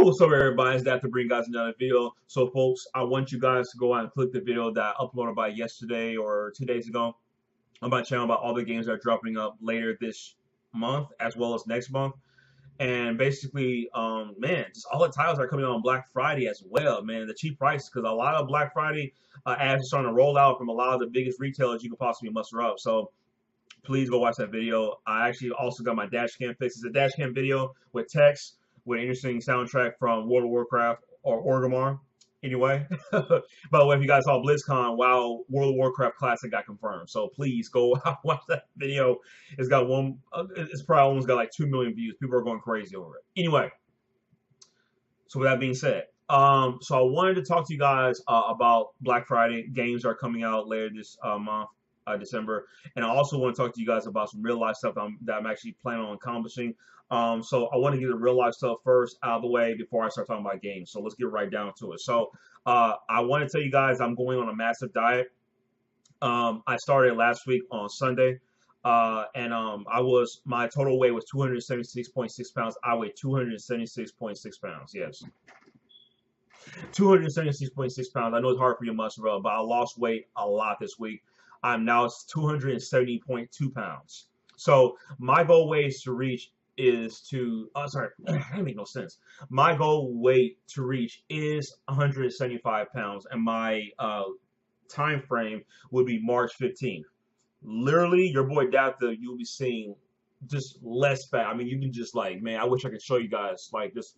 What's up, everybody? It's that to bring guys another video. So, folks, I want you guys to go out and click the video that I uploaded by yesterday or 2 days ago on my channel about all the games that are dropping up later this month as well as next month. And basically, man, just all the titles are coming out on Black Friday as well, man. The cheap prices, because a lot of Black Friday ads are starting to roll out from a lot of the biggest retailers you could possibly muster up. So, please go watch that video. I actually also got my dash cam fixed. It's a dash cam video with text, with an interesting soundtrack from World of Warcraft or Orgrimmar. Anyway, by the way, if you guys saw BlizzCon, wow, World of Warcraft Classic got confirmed. So please go watch that video. It's got it's probably almost got like 2 million views. People are going crazy over it. Anyway, so with that being said, so I wanted to talk to you guys about Black Friday. Games are coming out later this month. December, and I also want to talk to you guys about some real life stuff that I'm actually planning on accomplishing. So I want to get the real life stuff first out of the way before I start talking about games. So let's get right down to it. So I want to tell you guys I'm going on a massive diet. I started last week on Sunday, and my total weight was 276.6 pounds. I weighed 276.6 pounds. Yes. 276.6 pounds. I know it's hard for you to muster up, but I lost weight a lot this week. I'm now 270.2 pounds. So my goal weight to reach is to, sorry, that make no sense. My goal weight to reach is 175 pounds, and my time frame would be March 15th. Literally, your boy Dapta, you'll be seeing just less fat. I mean, you can just like, man, I wish I could show you guys like this.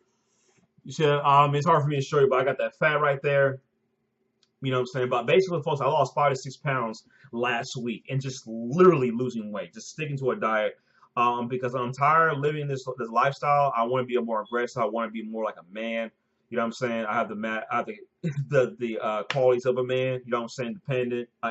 You see, it's hard for me to show you, but I got that fat right there. You know what I'm saying? But basically, folks, I lost 5 to 6 pounds last week and just literally losing weight, just sticking to a diet because I'm tired of living this lifestyle. I want to be more aggressive. I want to be more like a man. You know what I'm saying? I have the qualities of a man. You know what I'm saying?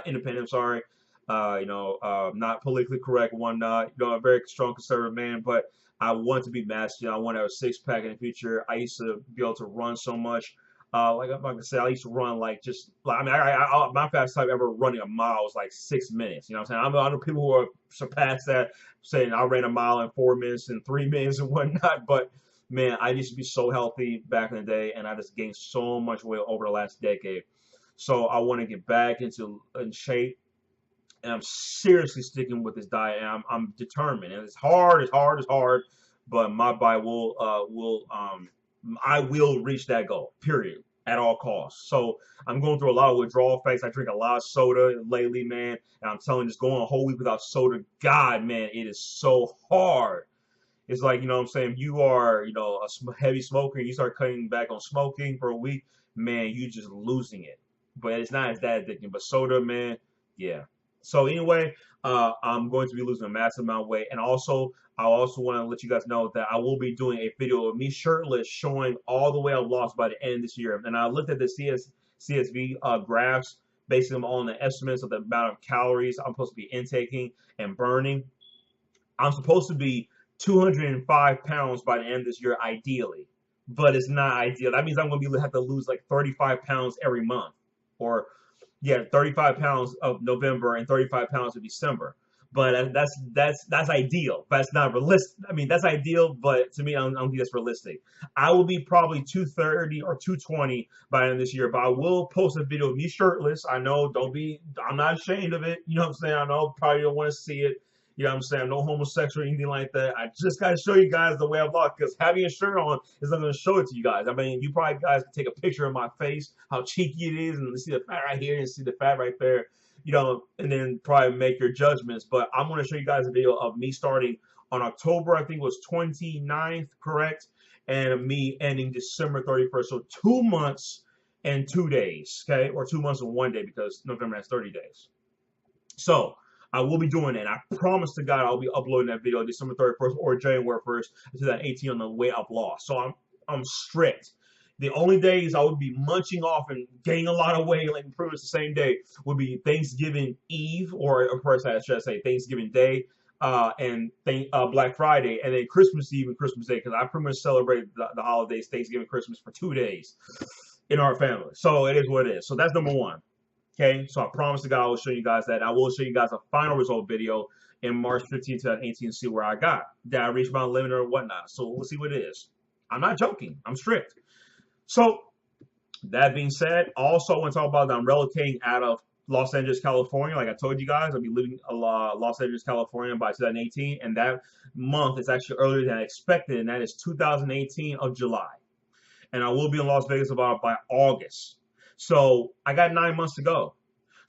Independent. Sorry. Not politically correct, whatnot. You know, a very strong conservative man, but I want to be masculine. I want to have a 6-pack in the future. I used to be able to run so much. Like I said, I used to run like my fastest time ever running a mile was like 6 minutes. You know what I'm saying? I know people who have surpassed that, saying I ran a mile in 4 minutes and 3 minutes and whatnot. But man, I used to be so healthy back in the day, and I just gained so much weight over the last decade. So I want to get back in shape, and I'm seriously sticking with this diet, and I'm determined. And it's hard, but my body I will reach that goal, period, at all costs. So I'm going through a lot of withdrawal effects. I drink a lot of soda lately, man. And I'm telling you, just going a whole week without soda, God, man, it is so hard. It's like, you know what I'm saying, you are, a heavy smoker and you start cutting back on smoking for a week, man, you just losing it. But it's not as that addicting. But soda, man, yeah. So anyway, I'm going to be losing a massive amount of weight. And also, I also want to let you guys know that I will be doing a video of me shirtless showing all the weight I've lost by the end of this year. And I looked at the CSV graphs, basing them on the estimates of the amount of calories I'm supposed to be intaking and burning. I'm supposed to be 205 pounds by the end of this year, ideally. But it's not ideal. That means I'm going to have to lose like 35 pounds every month. Or, yeah, 35 pounds of November and 35 pounds of December. But that's ideal. But it's not realistic. I mean, that's ideal, but to me, I don't think that's realistic. I will be probably 230 or 220 by the end of this year. But I will post a video of me shirtless. I know, I'm not ashamed of it. You know what I'm saying? I know probably don't want to see it. You know what I'm saying? I'm no homosexual or anything like that. I just got to show you guys the way I've lost, because having a shirt on is not going to show it to you guys. I mean, you probably guys can take a picture of my face, how cheeky it is, and see the fat right here and see the fat right there, and then probably make your judgments. But I'm going to show you guys a video of me starting on October, I think it was 29th, correct? And me ending December 31st. So 2 months and 2 days, okay? Or 2 months and 1 day, because November has 30 days. So I will be doing it. I promise to God I'll be uploading that video December 31st or January 1st, 2018, on the weight I've lost. So I'm strict. The only days I would be munching off and gaining a lot of weight, like pretty much the same day, would be Thanksgiving Eve, or of course I should say Thanksgiving Day, and Black Friday, and then Christmas Eve and Christmas Day, because I pretty much celebrate the holidays, Thanksgiving, Christmas, for 2 days in our family. So it is what it is. So that's number one. Okay, so I promise to God I will show you guys that. I will show you guys a final result video in March 15th, 2018 to see where I got. Did I reach my limit or whatnot? So let's see what it is. I'm not joking. I'm strict. So that being said, also I want to talk about that I'm relocating out of Los Angeles, California. Like I told you guys, I'll be living in Los Angeles, California by 2018, and that month is actually earlier than I expected, and that is 2018 of July. And I will be in Las Vegas about by August. So I got 9 months to go.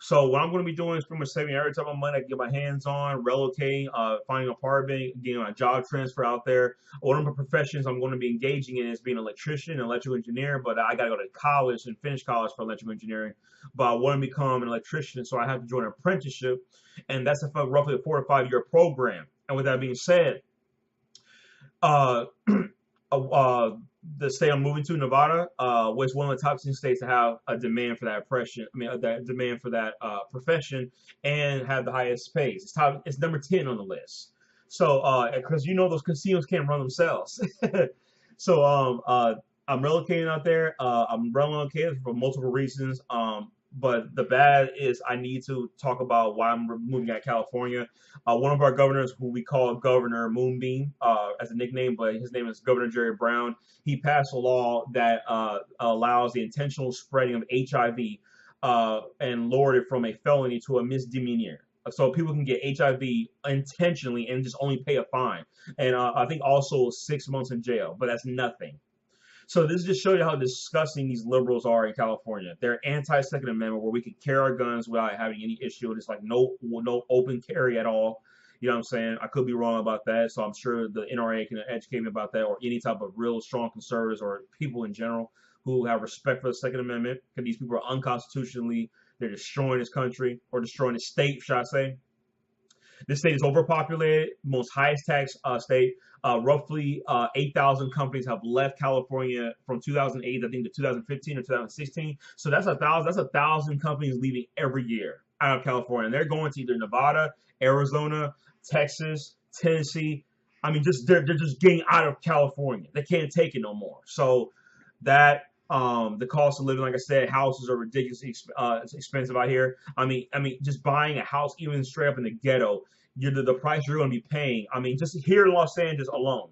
So what I'm going to be doing is pretty much saving every type of money I can get my hands on, relocating, finding an apartment, getting my job transfer out there. One of the professions I'm going to be engaging in is being an electrician, an electrical engineer, but I got to go to college and finish college for electrical engineering. But I want to become an electrician, so I have to join an apprenticeship, and that's roughly a 4 to 5 year program. And with that being said, uh, the state I'm moving to, Nevada, was one of the top 10 states to have a demand for that profession. I mean, that demand for that profession, and have the highest pays. It's number 10 on the list. So, because those casinos can't run themselves. So, I'm relocating out there. I'm relocating for multiple reasons. But the bad is I need to talk about why I'm moving out of California. One of our governors, who we call Governor Moonbeam as a nickname, but his name is Governor Jerry Brown. He passed a law that allows the intentional spreading of HIV and lowered it from a felony to a misdemeanor. So people can get HIV intentionally and just only pay a fine. And I think also 6 months in jail, but that's nothing. So this just shows you how disgusting these liberals are in California. They're anti-Second Amendment, where we can carry our guns without having any issue. It's like no open carry at all. You know what I'm saying? I could be wrong about that, so I'm sure the NRA can educate me about that, or any type of real strong conservatives or people in general who have respect for the Second Amendment, because these people are unconstitutionally, they're destroying this country, or destroying the state, should I say. This state is overpopulated, most highest tax state. Roughly 8,000 companies have left California from 2008, I think, to 2015 or 2016. So that's 1,000. That's 1,000 companies leaving every year out of California, and they're going to either Nevada, Arizona, Texas, Tennessee. I mean, they're just getting out of California. They can't take it no more. So that the cost of living, like I said, houses are ridiculously expensive out here. I mean, just buying a house, even straight up in the ghetto, the price you're going to be paying. I mean, just here in Los Angeles alone,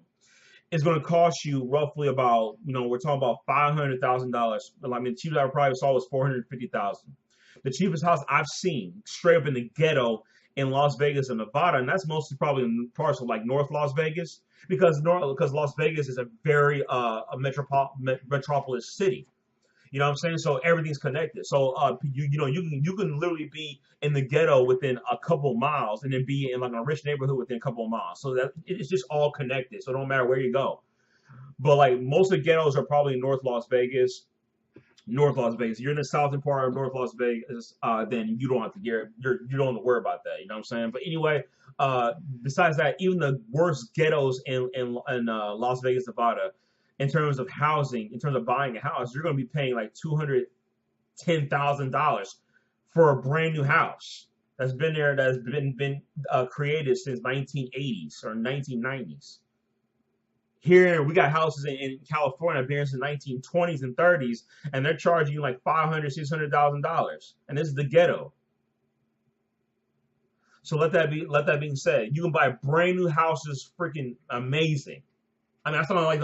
it's going to cost you roughly about, we're talking about $500,000. I mean, the cheapest I probably saw was $450,000. The cheapest house I've seen straight up in the ghetto in Las Vegas and Nevada, and that's mostly probably in parts of like North Las Vegas, because Las Vegas is a very metropolis city. You know what I'm saying? So everything's connected. So you can literally be in the ghetto within a couple of miles, and then be in like a rich neighborhood within a couple of miles. So that it's just all connected. So it don't matter where you go. But like most of the ghettos are probably in North Las Vegas. North Las Vegas. You're in the southern part of North Las Vegas, then you don't have to you don't have to worry about that. You know what I'm saying? But anyway, besides that, even the worst ghettos in Las Vegas, Nevada, in terms of housing, in terms of buying a house, you're going to be paying like $210,000 for a brand new house that's been there, that's been created since 1980s or 1990s. Here we got houses in California been since 1920s and 30s, and they're charging you like $500,000, $600,000, and this is the ghetto. So let that being said, you can buy brand new houses, freaking amazing. I mean, I saw like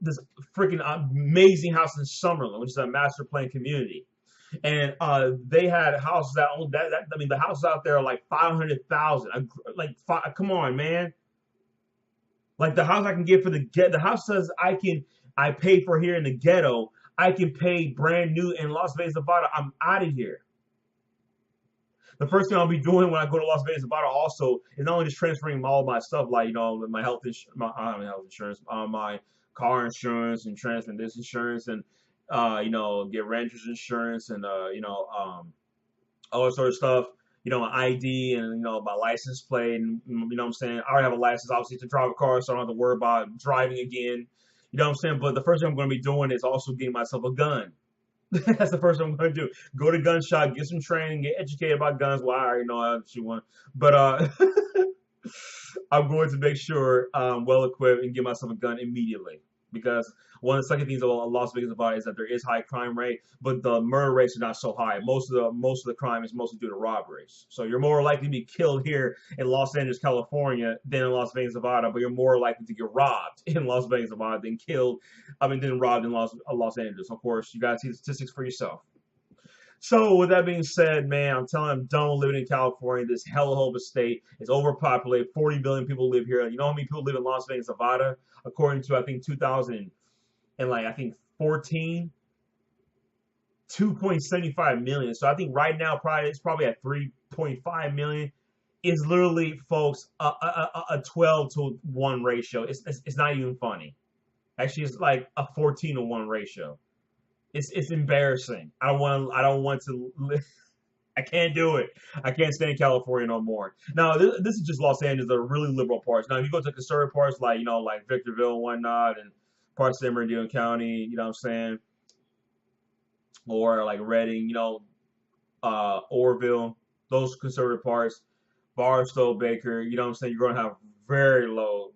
this freaking amazing house in Summerlin, which is a master plan community, and they had houses that own that. I mean, the houses out there are like 500,000. Like, come on, man. Like the house I can get for the house says I pay for here in the ghetto, I can pay brand new in Las Vegas, Nevada. I'm out of here. The first thing I'll be doing when I go to Las Vegas, Nevada also is not only just transferring all my stuff, like my health insurance, my car insurance, and transferring this insurance, and get renter's insurance, and all that sort of stuff. My ID, and my license plate, and what I'm saying, I already have a license obviously to drive a car, so I don't have to worry about driving again. You know what I'm saying? But the first thing I'm going to be doing is also getting myself a gun. That's the first thing I'm going to do. Go to gun shop, get some training, get educated about guns. Well, I already know how to shoot one, but I'm going to make sure I'm well equipped and get myself a gun immediately. because one of the second things about Las Vegas Nevada is that there is high crime rate, but the murder rates are not so high. Most of the crime is mostly due to robberies. So you're more likely to be killed here in Los Angeles, California, than in Las Vegas, Nevada, but you're more likely to get robbed in Las Vegas, Nevada than than robbed in Los Angeles. Of course, you gotta see the statistics for yourself. So with that being said, man, I'm telling you, I'm done with living in California. This hellhole of a state. It's overpopulated. 40 billion people live here. You know how many people live in Las Vegas, Nevada? According to I think 2000 and like I think 14, 2.75 million. So I think right now it's probably at 3.5 million. It's literally, folks, a 12 to 1 ratio. It's not even funny. Actually, it's like a 14 to 1 ratio. It's embarrassing. I don't want to live. I can't do it. I can't stay in California no more. Now this is just Los Angeles, the really liberal parts. Now if you go to conservative parts like like Victorville and whatnot, and parts of Bernalillo County, you know what I'm saying, or like Redding, Orville, those conservative parts, Barstow, Baker, you know what I'm saying, you're gonna have very low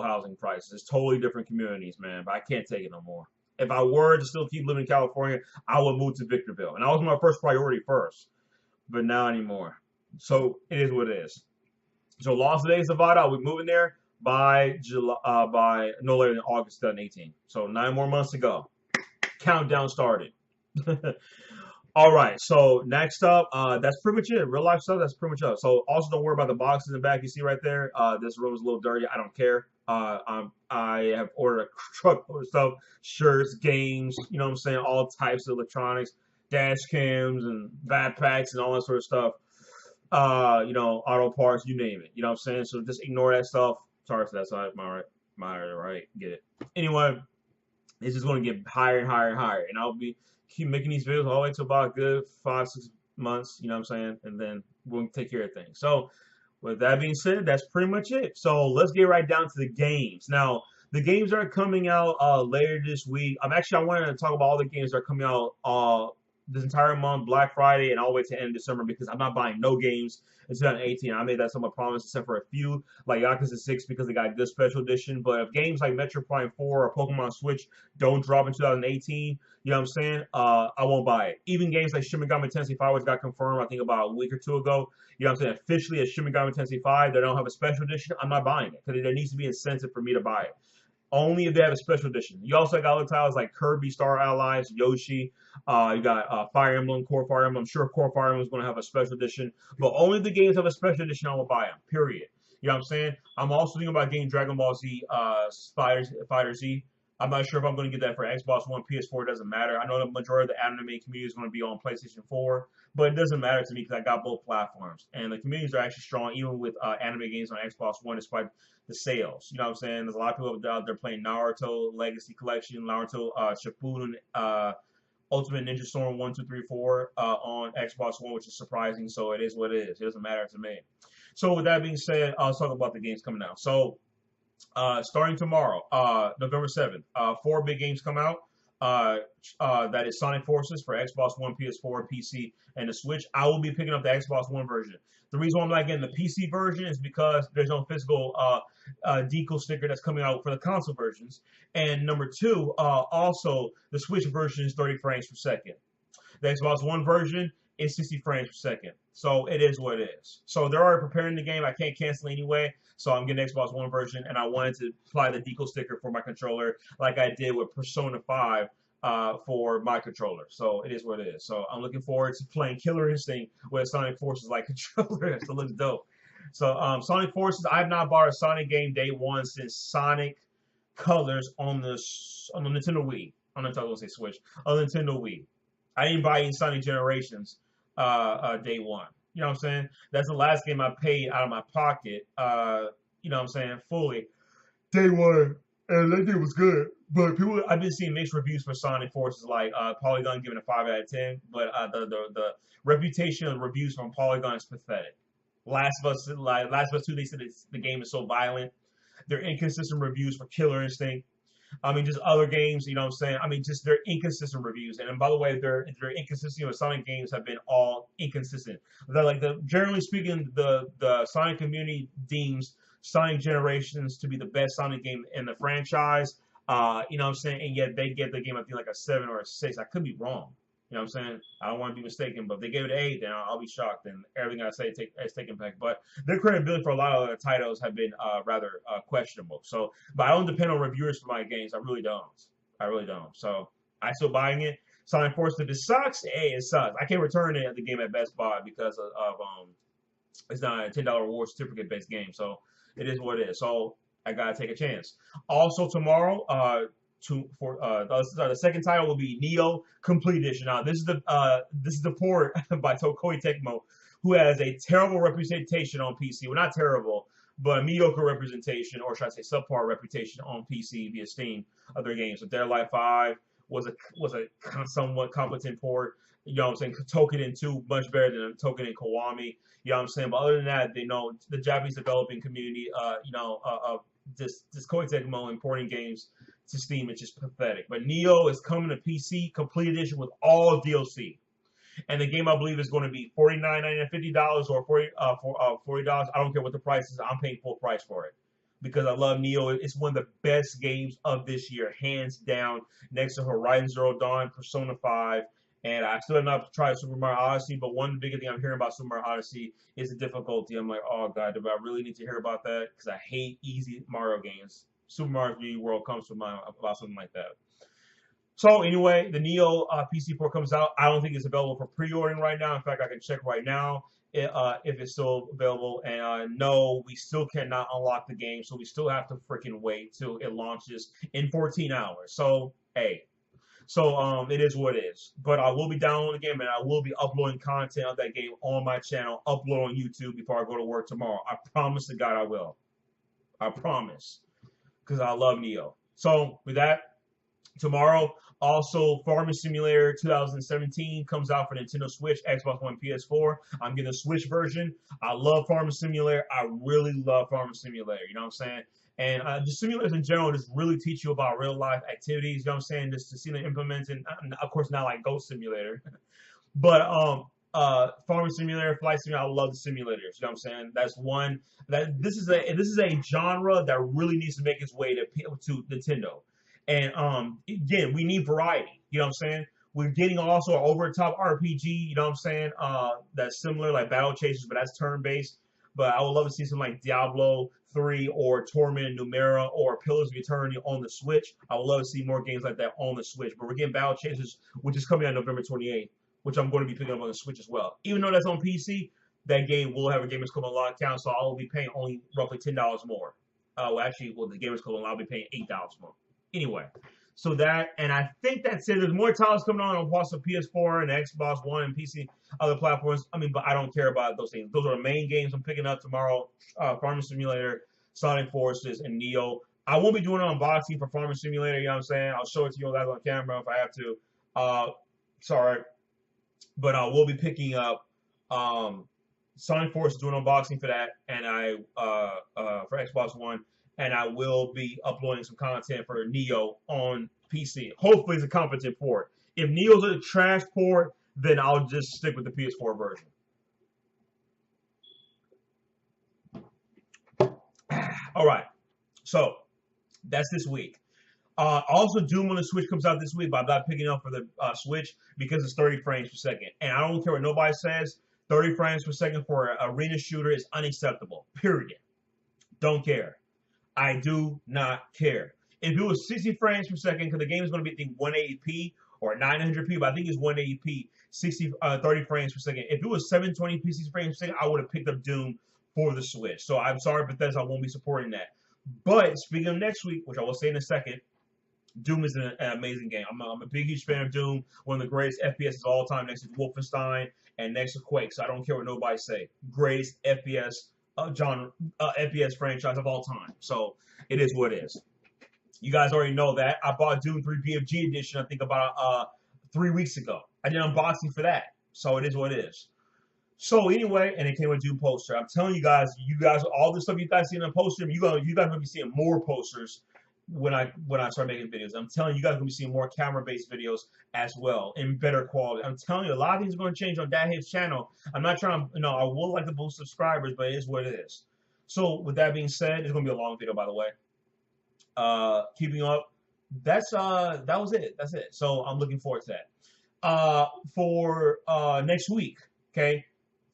housing prices. It's totally different communities, man. But I can't take it no more. If I were to still keep living in California, I would move to Victorville, and that was my first priority first. But not anymore. So it is what it is. So Las Vegas, Nevada, I'll be moving there by by no later than August 2018. So 9 more months to go. Countdown started. All right. So next up, that's pretty much it. Real life stuff. That's pretty much it. So also don't worry about the boxes in the back you see right there. This room is a little dirty. I don't care. I have ordered a truckload of stuff, shirts, games. You know what I'm saying? All types of electronics, dash cams and backpacks and all that sort of stuff. Auto parts, you name it. You know what I'm saying? So just ignore that stuff. Sorry for that. So right. Get it. Anyway, it's just going to get higher and higher and higher, and I'll keep making these videos all the way to about a good 5-6 months. You know what I'm saying? And then we'll take care of things. So with that being said, that's pretty much it. So let's get right down to the games. Now, the games are coming out later this week. I wanted to talk about all the games that are coming out this entire month, Black Friday, and all the way to end of December, because I'm not buying no games in 2018. I made that somewhat promise, except for a few, like Yakuza 6, because they got a good special edition. But if games like Metro Prime 4 or Pokemon Switch don't drop in 2018, you know what I'm saying? I won't buy it. Even games like Shin Megami Tensei 5, which got confirmed, I think, about a week or two ago, you know what I'm saying? Officially, as Shin Megami Tensei 5, they don't have a special edition, I'm not buying it, because there needs to be incentive for me to buy it. Only if they have a special edition. You also got other titles like Kirby Star Allies, Yoshi. You got Fire Emblem, Core Fire Emblem. I'm sure Core Fire Emblem is going to have a special edition, but only the games have a special edition, I will buy them. Period. You know what I'm saying? I'm also thinking about getting Dragon Ball Z Fighter Z. I'm not sure if I'm going to get that for Xbox One, PS4. It doesn't matter. I know the majority of the anime community is going to be on PlayStation 4, but it doesn't matter to me because I got both platforms, and the communities are actually strong, even with anime games on Xbox One, despite the sales. You know what I'm saying? There's a lot of people out there playing Naruto Legacy Collection, Naruto Shippuden, Ultimate Ninja Storm 1, 2, 3, 4 on Xbox One, which is surprising. So it is what it is. It doesn't matter to me. So with that being said, let's talk about the games coming out. So starting tomorrow, November 7th, 4 big games come out. That is Sonic Forces for Xbox One, PS4, PC, and the Switch. I will be picking up the Xbox One version. The reason why I'm not getting the PC version is because there's no physical decal sticker that's coming out for the console versions. And number two, also the Switch version is 30 frames per second. The Xbox One version is 60 frames per second. So it is what it is. So they're already preparing the game. I can't cancel anyway. So I'm getting Xbox One version, and I wanted to apply the decal sticker for my controller like I did with Persona 5 for my controller. So it is what it is. So I'm looking forward to playing Killer Instinct with Sonic Forces like controller. So it looks dope. So Sonic Forces, I have not bought a Sonic game day one since Sonic Colors on the Nintendo Wii. I'm not going to say Switch. On the Nintendo Wii. I didn't buy any Sonic Generations day one. You know what I'm saying? That's the last game I paid out of my pocket, you know what I'm saying, fully. Day one. And that game was good. But I've been seeing mixed reviews for Sonic Forces, like Polygon giving a 5 out of 10. But the reputation of reviews from Polygon is pathetic. Last of Us 2, they said the game is so violent. They're inconsistent reviews for Killer Instinct. I mean, just other games, you know what I'm saying? I mean, just they're inconsistent reviews. And by the way, they're inconsistent. Sonic games have been all inconsistent. Generally speaking, the Sonic community deems Sonic Generations to be the best Sonic game in the franchise. You know what I'm saying? And yet they get the game, I think, like a 7 or a 6. I could be wrong. You know what I'm saying? I don't want to be mistaken, but if they gave it an 8, then I'll be shocked, and everything I say is taken back. But their credibility for a lot of other titles have been rather questionable. So, but I don't depend on reviewers for my games. I really don't. I really don't. So I still buying it. Sonic Force, if it sucks, hey, it sucks. I can't return it at the game at Best Buy because of it's not a $10 reward certificate based game. So it is what it is. So I gotta take a chance. Also tomorrow, the second title will be Neo Complete Edition. Now this is the port by Koei Tecmo, who has a terrible representation on PC. Well, not terrible, but mediocre representation, or should I say subpar reputation on PC via Steam of their games. So Dead or Alive 5 was a somewhat competent port. You know what I'm saying? Token 2 much better than Token Kiwami. You know what I'm saying? But other than that, they know the Japanese developing community, this Koei Tecmo importing games to Steam is just pathetic. But Neo is coming to PC, complete edition with all DLC. And the game, I believe, is going to be $49.99, $50, or $40. I don't care what the price is. I'm paying full price for it because I love Neo. It's one of the best games of this year, hands down, next to Horizon Zero Dawn, Persona 5. And I still have not tried Super Mario Odyssey, but one big thing I'm hearing about Super Mario Odyssey is the difficulty. I'm like, oh, God, do I really need to hear about that? Because I hate easy Mario games. Super Mario 3D World comes to mind about something like that. So anyway, the Neo PC port comes out. I don't think it's available for pre-ordering right now. In fact, I can check right now if it's still available. And no, we still cannot unlock the game, so we still have to freaking wait till it launches in 14 hours. So, hey. So it is what it is. But I will be downloading the game, and I will be uploading content of that game on my channel, upload on YouTube before I go to work tomorrow. I promise to God I will. I promise. Because I love Neo. So with that, tomorrow, also Farming Simulator 2017 comes out for Nintendo Switch, Xbox One, PS4. I'm getting a Switch version. I love Farming Simulator. I really love Farming Simulator. You know what I'm saying? And just simulators in general just really teach you about real life activities. You know what I'm saying? Just to see them implemented. Of course, not like Ghost Simulator, but Farming Simulator, Flight Simulator. I love the simulators. You know what I'm saying? That's one that this is a genre that really needs to make its way to Nintendo. And again, we need variety. You know what I'm saying? We're getting also an over-the-top RPG. You know what I'm saying? That's similar like Battle Chasers, but that's turn-based. But I would love to see something like Diablo 3 or Torment Numera or Pillars of Eternity on the Switch. I would love to see more games like that on the Switch. But we're getting Battle Chasers, which is coming out November 28th, which I'm going to be picking up on the Switch as well. Even though that's on PC, that game will have a Gamers Club Unlocked account, so I will be paying only roughly $10 more. The Gamers Club Unlocked, I'll be paying $8 more. Anyway, so that, and I think that's it. There's more titles coming on also PS4 and Xbox One and PC, other platforms. I mean, but I don't care about those things. Those are the main games I'm picking up tomorrow. Farming Simulator, Sonic Forces, and Neo. I won't be doing an unboxing for Farming Simulator, you know what I'm saying? I'll show it to you guys on camera if I have to. Sorry. But I will be picking up Sonic Forces, doing an unboxing for that, and for Xbox One. And I will be uploading some content for Neo on PC. Hopefully it's a competent port. If Neo's a trash port, then I'll just stick with the PS4 version. All right. So that's this week. Also, Doom on the Switch comes out this week, but I'm not picking up for the Switch because it's 30 frames per second. And I don't care what nobody says. 30 frames per second for an arena shooter is unacceptable. Period. Don't care. I do not care. If it was 60 frames per second, because the game is going to be, I think, 180p or 900p, but I think it's 180p, 30 frames per second. If it was 720p, 60 frames per second, I would have picked up Doom for the Switch. So I'm sorry, Bethesda, I won't be supporting that. But speaking of next week, which I will say in a second, Doom is an amazing game. I'm a big, huge fan of Doom. One of the greatest FPS of all time, next to Wolfenstein and next to Quake. So I don't care what nobody say. Greatest FPS FPS franchise of all time. So it is what it is. You guys already know that. I bought Doom 3 BFG edition, I think about 3 weeks ago. I did an unboxing for that. So it is what it is. So anyway, and it came with a Doom poster. I'm telling you guys, all this stuff you guys see in the poster, you guys are going to be seeing more posters when I start making videos. I'm telling you, guys are going to be seeing more camera-based videos as well in better quality. I'm telling you, a lot of things are going to change on DadHip's channel. I'm not trying to, I would like to boost subscribers, but it is what it is. So with that being said, it's going to be a long video, by the way. Keeping up, that was it. That's it. So I'm looking forward to that. For next week, okay,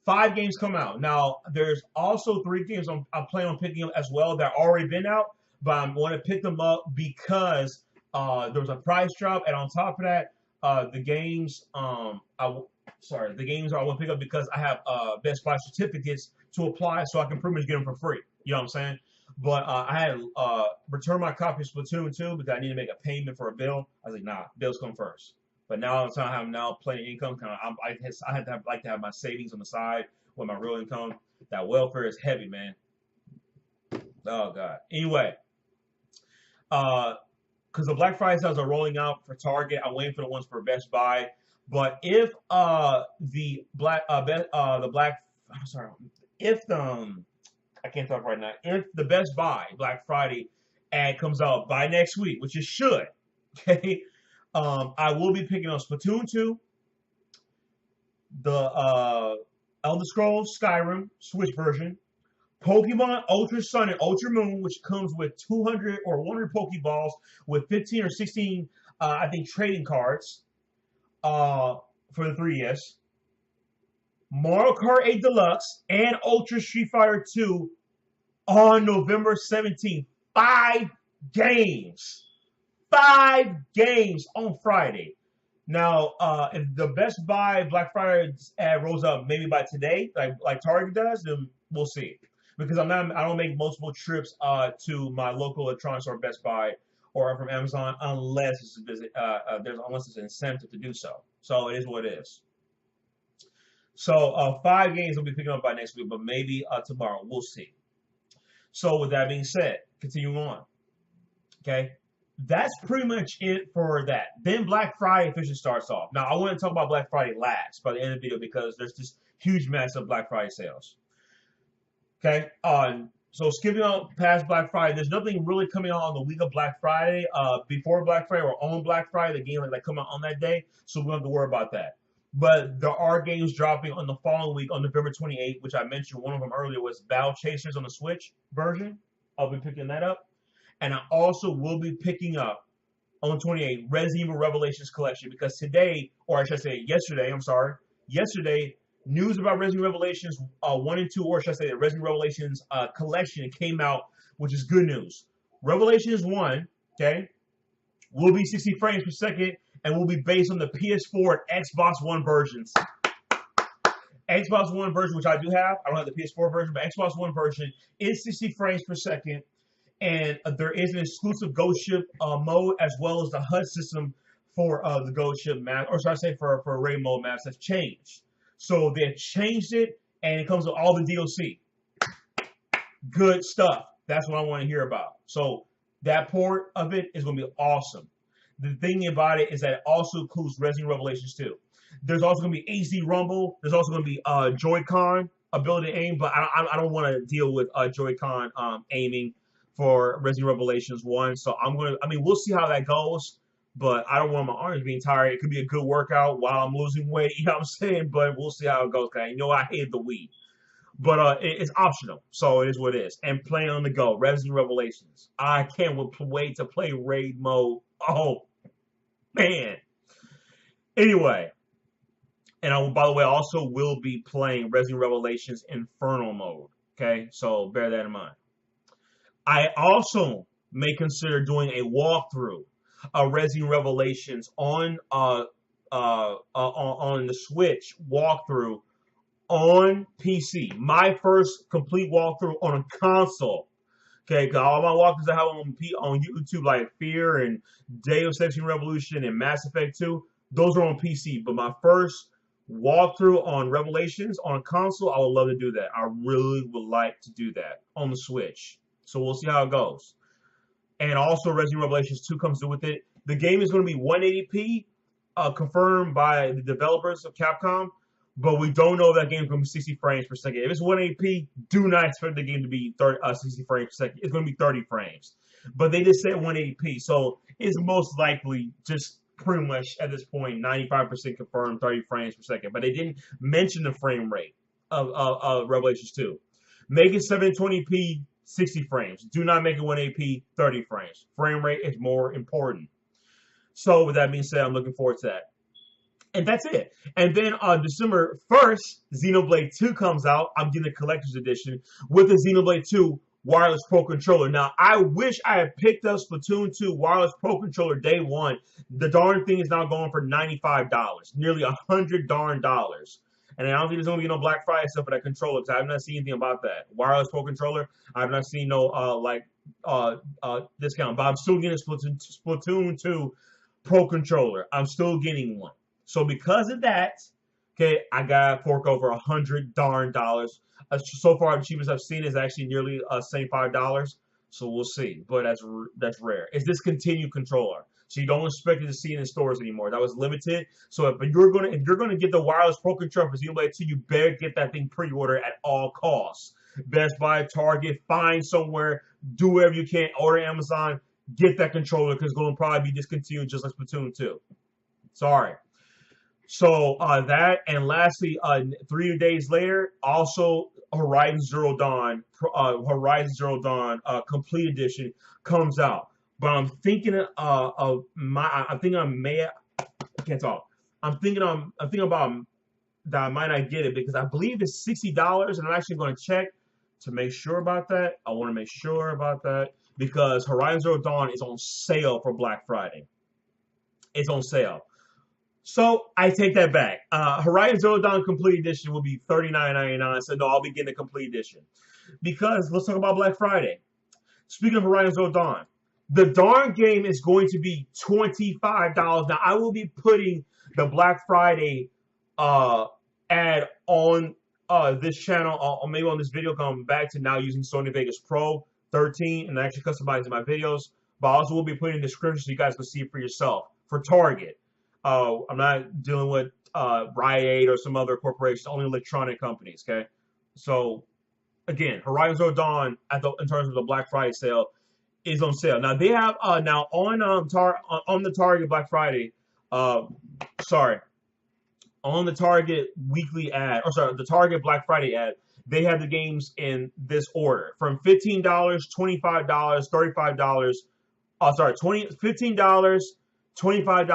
5 games come out. Now there's also 3 games I'm planning on picking up as well that already been out, but I'm going to pick them up because there was a price drop, and on top of that, the games the games I want to pick up because I have Best Buy certificates to apply, so I can pretty much get them for free. You know what I'm saying? But I had returned my copy of Splatoon 2 because I need to make a payment for a bill. I was like, nah, bills come first. But now I'm trying to have now plenty of income. I had to have, like to have my savings on the side with my real income. That welfare is heavy, man. Oh God. Anyway, because the Black Friday sales are rolling out for Target, I'm waiting for the ones for Best Buy. But if the Black I'm sorry, if the I can't talk right now. If the Best Buy Black Friday ad comes out by next week, which it should, okay, I will be picking up Splatoon 2, the Elder Scrolls Skyrim Switch version, Pokemon Ultra Sun and Ultra Moon, which comes with 200 or 100 Pokeballs with 15 or 16, I think, trading cards for the 3DS. Mario Kart 8 Deluxe and Ultra Street Fighter 2 on November 17th. 5 games. 5 games on Friday. Now, if the Best Buy Black Friday ad rolls up maybe by today, like Target does, then we'll see. Because I don't make multiple trips to my local electronics store, Best Buy, or from Amazon unless there's an incentive to do so. So it is what it is. So 5 games will be picking up by next week, but maybe tomorrow. We'll see. So with that being said, continuing on. Okay, that's pretty much it for that. Then Black Friday officially starts off. Now I want to talk about Black Friday last by the end of the video because there's this huge mess of Black Friday sales. Okay, so skipping on past Black Friday, there's nothing really coming out on the week of Black Friday. Before Black Friday or on Black Friday, the game like come out on that day, so we don't have to worry about that. But there are games dropping on the following week on November 28th, which I mentioned one of them earlier was Battle Chasers on the Switch version. I'll be picking that up. And I also will be picking up on 28th Resident Evil Revelations Collection because today, or I should say yesterday, yesterday, news about Resident Evil Revelations 1 and 2, or should I say the Resident Evil Revelations collection came out, which is good news. Revelations 1, okay, will be 60 frames per second and will be based on the PS4 and Xbox One versions. Xbox One version, which I do have, I don't have the PS4 version, but Xbox One version is 60 frames per second, and there is an exclusive Ghost Ship mode as well as the HUD system for the Ghost Ship map, or should I say for raid mode maps that's changed. So they've changed it, and it comes with all the DLC. Good stuff. That's what I want to hear about. So that port of it is going to be awesome. The thing about it is that it also includes Resident Evil Revelations 2. There's also going to be HD Rumble. There's also going to be Joy-Con ability to aim, but I don't want to deal with Joy-Con aiming for Resident Evil Revelations 1. So we'll see how that goes, but I don't want my arms being tired. It could be a good workout while I'm losing weight, you know what I'm saying? But we'll see how it goes. I know I hate the Wii. But it's optional, so it is what it is. And playing on the go, Resident Revelations. I can't wait to play raid mode. Oh, man. Anyway, and by the way, I also will be playing Resident Revelations Inferno mode. Okay, so bear that in mind. I also may consider doing a walkthrough of Resident Revelations on the Switch walkthrough on PC. My first complete walkthrough on a console. Okay, because all my walkthroughs I have on YouTube, like Fear and Deus Ex Revolution and Mass Effect 2, those are on PC. But my first walkthrough on Revelations on a console, I would love to do that. I really would like to do that on the Switch. So we'll see how it goes. And also Resident Revelations 2 comes with it. The game is going to be 180p, confirmed by the developers of Capcom. But we don't know if that game is going to be 60 frames per second. If it's 180p, do not expect the game to be 60 frames per second. It's going to be 30 frames. But they just said 180p, so it's most likely just pretty much at this point 95% confirmed 30 frames per second. But they didn't mention the frame rate of Revelations 2. Make it 720p 60 frames. Do not make it 180p, 30 frames. Frame rate is more important. So with that being said, I'm looking forward to that. And that's it. And then on December 1st, Xenoblade 2 comes out. I'm getting the collector's edition with the Xenoblade 2 wireless pro controller. Now, I wish I had picked up Splatoon 2 wireless pro controller day one. The darn thing is now going for $95, nearly $100 darn dollars. And I don't think there's going to be no Black Friday stuff for that controller because I have not seen anything about that. Wireless pro controller, I have not seen no discount. But I'm still getting Splatoon 2 pro controller. I'm still getting one. So because of that, okay, I got to fork over $100 darn dollars. So far, the cheapest I've seen is actually nearly $75. So we'll see. But that's rare. It's discontinued controller, so you don't expect it to see it in stores anymore. That was limited. So if you're gonna get the wireless pro controller for Xenoblade 2, you better get that thing pre-order at all costs. Best Buy, Target, find somewhere, do whatever you can. Order Amazon, get that controller because it's gonna probably be discontinued just like Splatoon 2. Sorry. So that, and lastly, 3 days later, also Horizon Zero Dawn Complete Edition comes out. But I'm thinking I can't talk. I'm thinking about that I might not get it because I believe it's $60, and I'm actually going to check to make sure about that. I want to make sure about that because Horizon Zero Dawn is on sale for Black Friday. It's on sale. So I take that back. Horizon Zero Dawn Complete Edition will be $39.99. So no, I'll be getting a Complete Edition. Because let's talk about Black Friday. Speaking of Horizon Zero Dawn, the darn game is going to be $25. Now I will be putting the Black Friday ad on this channel, or maybe on this video, come back to now using Sony Vegas Pro 13 and actually customizing my videos. But I also will be putting in the description so you guys can see it for yourself. For Target. I'm not dealing with Riot or some other corporation, only electronic companies, okay? So, again, Horizon Zero Dawn, in terms of the Black Friday sale, is on sale. Now, they have, on the Target Black Friday, on the Target weekly ad, the Target Black Friday ad, they have the games in this order. From $15, $25, $35, $15, $25,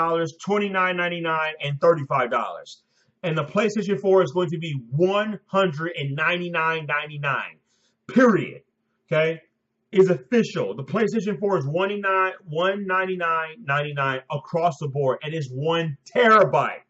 $29.99, and $35. And the PlayStation 4 is going to be $199.99. Period. Okay? Is official. The PlayStation 4 is $199.99 across the board, and it's 1 terabyte.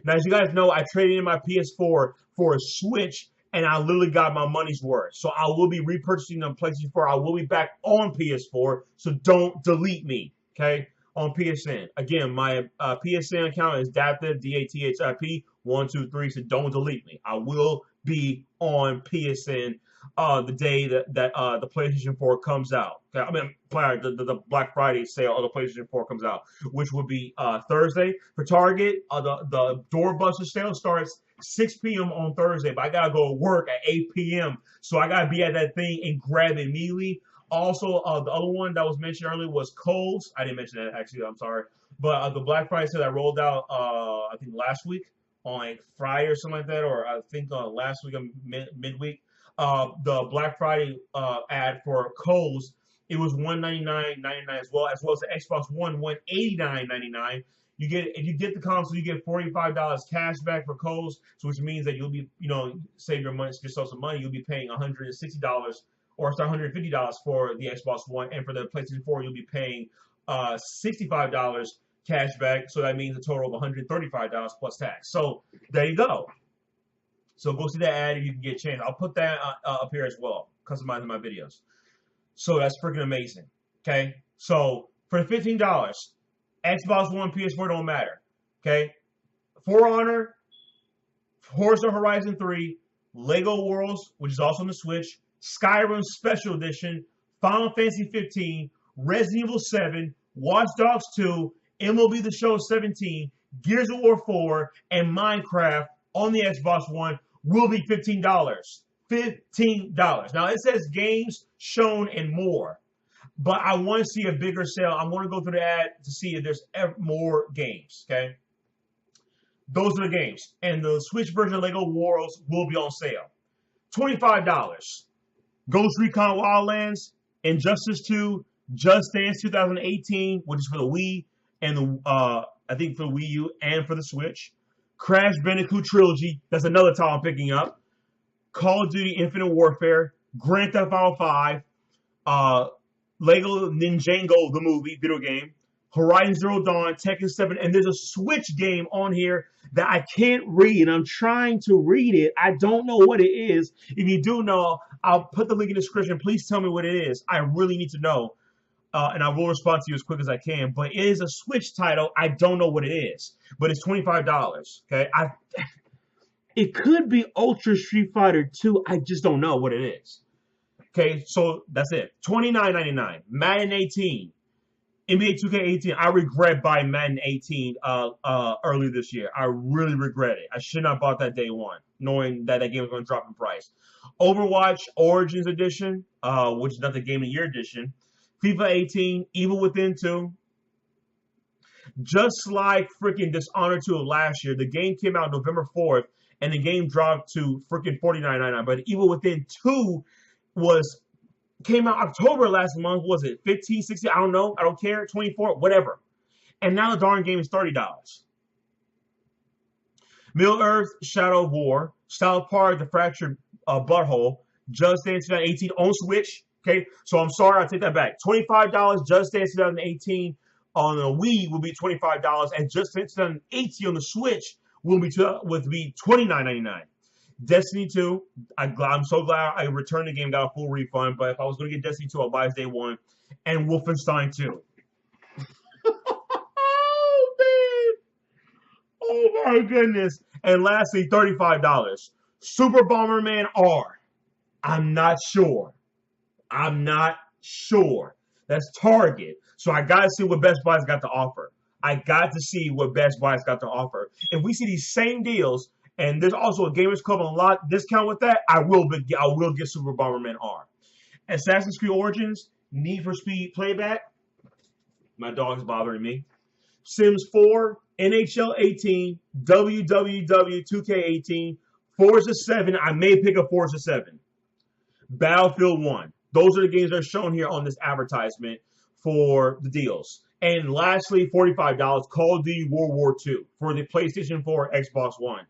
Now, as you guys know, I traded in my PS4 for a Switch, and I literally got my money's worth. So I will be repurchasing the PlayStation 4. I will be back on PS4, so don't delete me. Okay? On PSN. Again, my PSN account is Dathip, DATHIP 123. So don't delete me. I will be on PSN the day that the PlayStation 4 comes out. Okay? I mean, the Black Friday sale of the PlayStation 4 comes out, which will be Thursday. For Target, the doorbuster sale starts 6 p.m. on Thursday, but I gotta go to work at 8 p.m. So I gotta be at that thing and grab it immediately. Also, the other one that was mentioned earlier was Kohl's. I didn't mention that, actually. I'm sorry. But the Black Friday sale that rolled out, I think, last week on like Friday or something like that, or I think last week, midweek, the Black Friday ad for Kohl's, it was $199.99 as well as the Xbox One, $189.99. If you get the console, you get $45 cash back for Kohl's, so which means that you'll be, save yourself some money. You'll be paying $160 or $150 for the Xbox One, and for the PlayStation 4, you'll be paying $65 cash back. So that means a total of $135 plus tax. So there you go. So go see that ad if you can get a chance. I'll put that up here as well, customizing my videos. So that's freaking amazing. Okay. So for the $15, Xbox One, PS4 don't matter. Okay. For Honor, Forza Horizon 3, Lego Worlds, which is also on the Switch, Skyrim Special Edition, Final Fantasy 15, Resident Evil 7, Watch Dogs 2, MLB The Show 17, Gears of War 4, and Minecraft on the Xbox One will be $15. $15. Now, it says games shown and more, but I want to see a bigger sale. I want to go through the ad to see if there's more games, okay? Those are the games. And the Switch version of Lego Worlds will be on sale. $25. Ghost Recon Wildlands, Injustice 2, Just Dance 2018, which is for the Wii and the I think for the Wii U and for the Switch. Crash Bandicoot Trilogy, that's another title I'm picking up. Call of Duty Infinite Warfare, Grand Theft Auto 5, Lego Ninjago the movie video game, Horizon Zero Dawn, Tekken 7, and there's a Switch game on here that I can't read. I'm trying to read it. I don't know what it is. If you do know, I'll put the link in the description. Please tell me what it is. I really need to know, and I will respond to you as quick as I can. But it is a Switch title. I don't know what it is, but it's $25. Okay, it could be Ultra Street Fighter 2. I just don't know what it is. Okay, so that's it. $29.99. Madden 18. NBA 2K18. I regret buying Madden 18 early this year. I really regret it. I should not have bought that day one, knowing that game was going to drop in price. Overwatch Origins Edition, which is not the Game of the Year edition. FIFA 18. Evil Within 2. Just like freaking Dishonored 2 of last year, the game came out November 4th, and the game dropped to freaking $49.99. But Evil Within 2 came out October last month. Was it 15, 16? I don't know. I don't care. 24, whatever. And now the darn game is $30. Middle Earth Shadow of War, South Park The Fractured Butthole, Just Dance 2018 on Switch. Okay, so I'm sorry, I take that back. $25. Just Dance 2018 on the Wii will be $25, and Just Dance 2018 on the Switch will be $29.99. Destiny 2, I'm so glad I returned the game, got a full refund. But if I was going to get Destiny 2, I'll buy it day one. And Wolfenstein 2. Oh, man. Oh, my goodness. And lastly, $35. Super Bomberman R. I'm not sure. That's Target. So I got to see what Best Buy's got to offer. If we see these same deals, and there's also a Gamers Club Unlocked discount with that, I will get Super Bomberman R. Assassin's Creed Origins, Need for Speed Playback. My dog's bothering me. Sims 4, NHL 18, WWW 2K18, Forza 7. I may pick up Forza 7. Battlefield 1. Those are the games that are shown here on this advertisement for the deals. And lastly, $45, Call of Duty World War II for the PlayStation 4, Xbox One.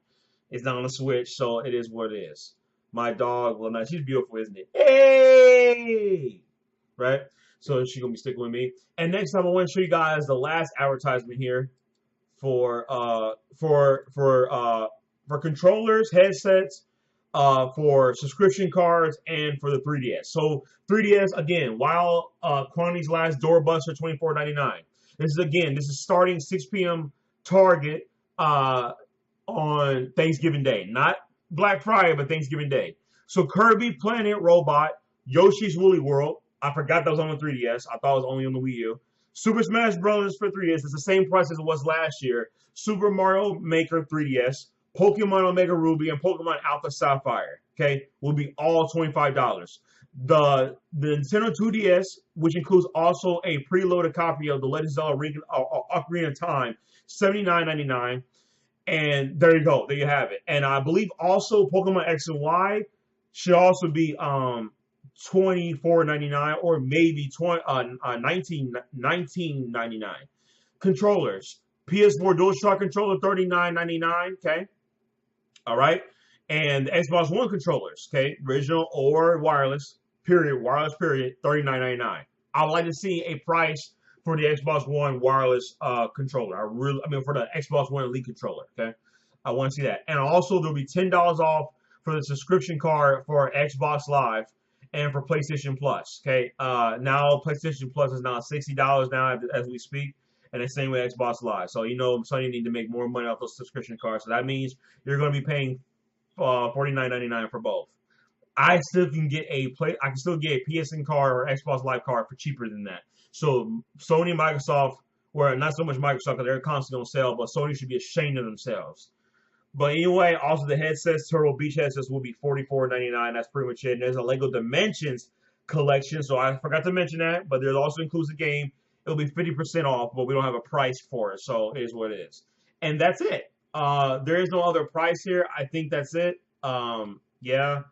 It's not on the Switch, so it is what it is. My dog, well, now she's beautiful, isn't it? Hey! Right? So she's going to be sticking with me. And next time I want to show you guys the last advertisement here for controllers, headsets, for subscription cards, and for the 3DS. So 3DS, again, while quantities last, doorbuster $24.99. This is starting 6 p.m. Target on Thanksgiving Day. Not Black Friday, but Thanksgiving Day. So Kirby Planet Robot, Yoshi's Woolly World. I forgot that was on the 3DS. I thought it was only on the Wii U. Super Smash Bros. For 3DS. It's the same price as it was last year. Super Mario Maker 3DS. Pokemon Omega Ruby and Pokemon Alpha Sapphire, okay, will be all $25. The Nintendo 2DS, which includes also a preloaded copy of The Legend of Zelda Ocarina of Time, $79.99. And there you go. There you have it. And I believe also Pokemon X and Y should also be $24.99 or maybe $19.99. Controllers. PS4 DualShock controller, $39.99, okay? All right? And the Xbox One controllers, okay? Original or wireless, $39.99. I would like to see a price for the Xbox One wireless controller. For the Xbox One Elite controller, okay? I want to see that. And also, there'll be $10 off for the subscription card for Xbox Live and for PlayStation Plus, okay? Now, PlayStation Plus is now $60 now as we speak. And the same way Xbox Live. So, Sony need to make more money off those subscription cards. So that means you're going to be paying $49.99 for both. I can still get a PSN card or Xbox Live card for cheaper than that. So Sony and Microsoft, well, not so much Microsoft because they're constantly on sale, but Sony should be ashamed of themselves. But anyway, also the headsets, Turtle Beach headsets will be $44.99. That's pretty much it. And there's a Lego Dimensions collection. So I forgot to mention that, but there also includes the game. It'll be 50% off, but we don't have a price for it, so it is what it is. And that's it. There is no other price here. I think that's it. Yeah.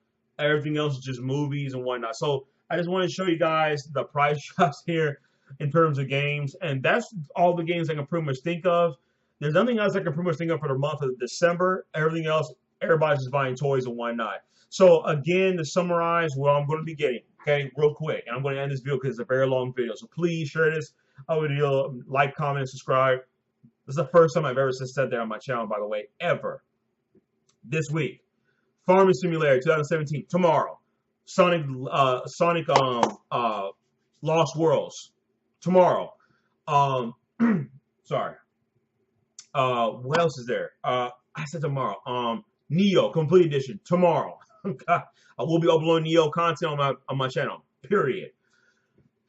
Everything else is just movies and whatnot. So I just want to show you guys the price drops here in terms of games, and that's all the games I can pretty much think of. There's nothing else I can pretty much think of for the month of December. Everything else, everybody's just buying toys and whatnot. So again, to summarize what I'm going to be getting, okay, real quick, and I'm going to end this video because it's a very long video. So please share this video, like, comment, and subscribe. This is the first time I've ever said that on my channel, by the way, ever. This week, Farming Simulator 2017 tomorrow. Sonic Lost Worlds tomorrow. Sorry. What else is there? I said tomorrow. Neo Complete Edition tomorrow. I will be uploading Neo content on my channel. Period.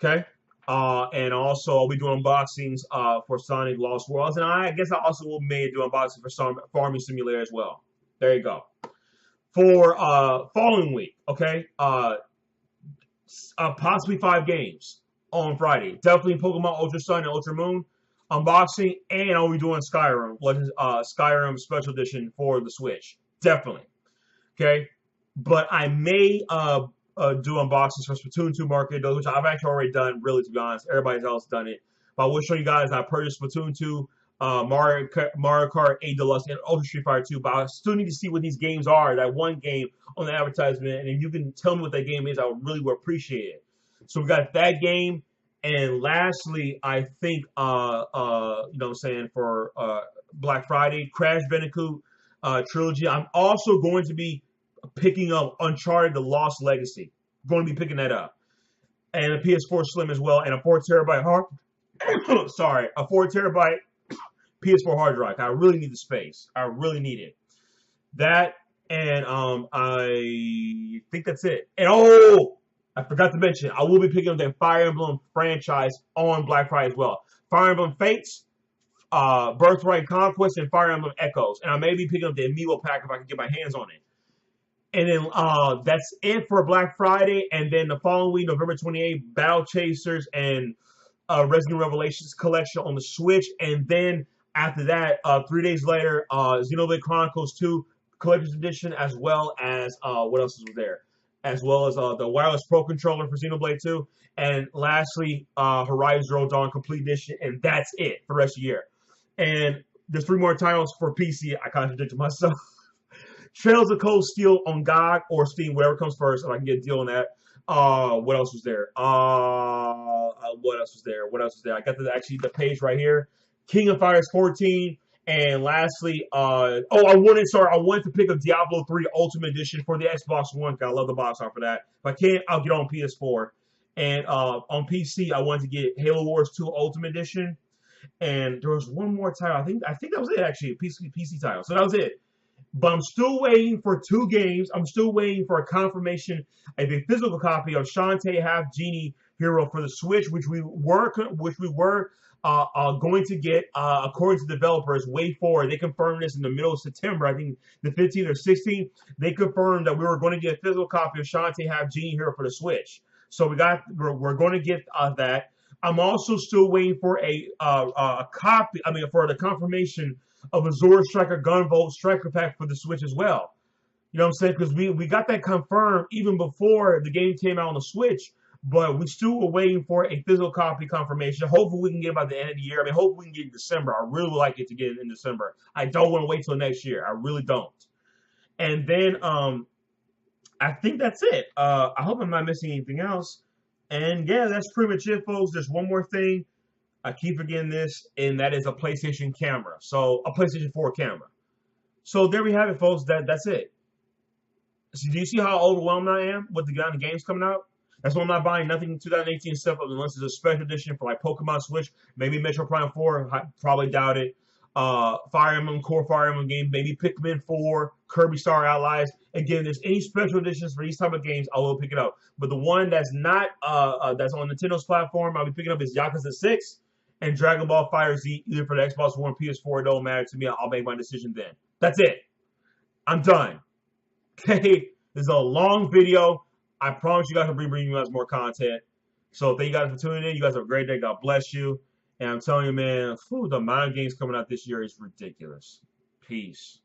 Okay. And also I'll be doing unboxings for Sonic Lost Worlds, and I guess I also will maybe do unboxing for Farming Simulator as well. There you go. For following week, okay. Possibly 5 games on Friday. Definitely Pokemon Ultra Sun and Ultra Moon unboxing, and I'll be doing Skyrim, Skyrim Special Edition for the Switch. Definitely. Okay. But I may do unboxings for Splatoon 2 Market, which I've actually already done, really, to be honest. Everybody else done it. But I will show you guys I purchased Splatoon 2, Mario Kart 8 Deluxe, and Ultra Street Fighter 2. But I still need to see what these games are, that one game on the advertisement. And if you can tell me what that game is, I would really appreciate it. So we got that game. And lastly, I think, you know what I'm saying, for Black Friday, Crash Bandicoot Trilogy. I'm also going to be picking up Uncharted: The Lost Legacy. I'm going to be picking that up. And a PS4 Slim as well, and a 4 terabyte hard sorry, a 4 terabyte PS4 hard drive. I really need the space. I really need it. That, and I think that's it. And oh, I forgot to mention, I will be picking up the Fire Emblem franchise on Black Friday as well. Fire Emblem Fates, Birthright Conquest, and Fire Emblem Echoes. And I may be picking up the Amiibo pack if I can get my hands on it. And then that's it for Black Friday. And then the following week, November 28th, Battle Chasers and Resident Revelations collection on the Switch. And then after that, 3 days later, Xenoblade Chronicles 2 Collector's Edition, as well as, what else was there? As well as the Wireless Pro Controller for Xenoblade 2. And lastly, Horizon Zero Dawn Complete Edition. And that's it for the rest of the year. And there's 3 more titles for PC. I contradicted myself. Trails of Cold Steel on GOG or Steam, whatever comes first, if I can get a deal on that. What else was there? What else was there? What else was there? I got the page right here. King of Fighters 14. And lastly, I wanted to pick up Diablo 3 Ultimate Edition for the Xbox One. I love the box art for that. If I can't, I'll get on PS4. And on PC, I wanted to get Halo Wars 2 Ultimate Edition. And there was one more title. I think that was it, actually, a PC title. So that was it. But I'm still waiting for 2 games. I'm still waiting for a confirmation of a physical copy of Shantae Half Genie Hero for the Switch, which we were going to get, according to developers, way forward. They confirmed this in the middle of September, I think the 15th or 16th. They confirmed that we were going to get a physical copy of Shantae Half Genie Hero for the Switch. So we're going to get that. I'm also still waiting for a copy. For the confirmation of Azure Striker Gunvolt Striker Pack for the Switch as well. You know what I'm saying? Because we got that confirmed even before the game came out on the Switch, but we still were waiting for a physical copy confirmation. Hopefully we can get it by the end of the year. Hopefully we can get it in December. I really would like it to get it in December. I don't want to wait till next year. I really don't. And then I think that's it. I hope I'm not missing anything else. And yeah, that's pretty much it, folks. There's one more thing. I keep forgetting this, and that is a PlayStation camera. So, a PlayStation 4 camera. So, there we have it, folks. That's it. So, do you see how overwhelmed I am with the kind of games coming out? That's why I'm not buying nothing in 2018 stuff unless it's a special edition for like Pokemon Switch, maybe Metro Prime 4. I probably doubt it. Fire Emblem, Core Fire Emblem game, maybe Pikmin 4, Kirby Star Allies. Again, if there's any special editions for these type of games, I will pick it up. But the one that's not, that's on Nintendo's platform, I'll be picking up is Yakuza 6 and Dragon Ball FighterZ, either for the Xbox One or PS4. It don't matter to me. I'll make my decision then. That's it. I'm done. Okay? This is a long video. I promise you guys will be bringing you guys more content. So thank you guys for tuning in. You guys have a great day. God bless you. And I'm telling you, man, the amount of games coming out this year is ridiculous. Peace.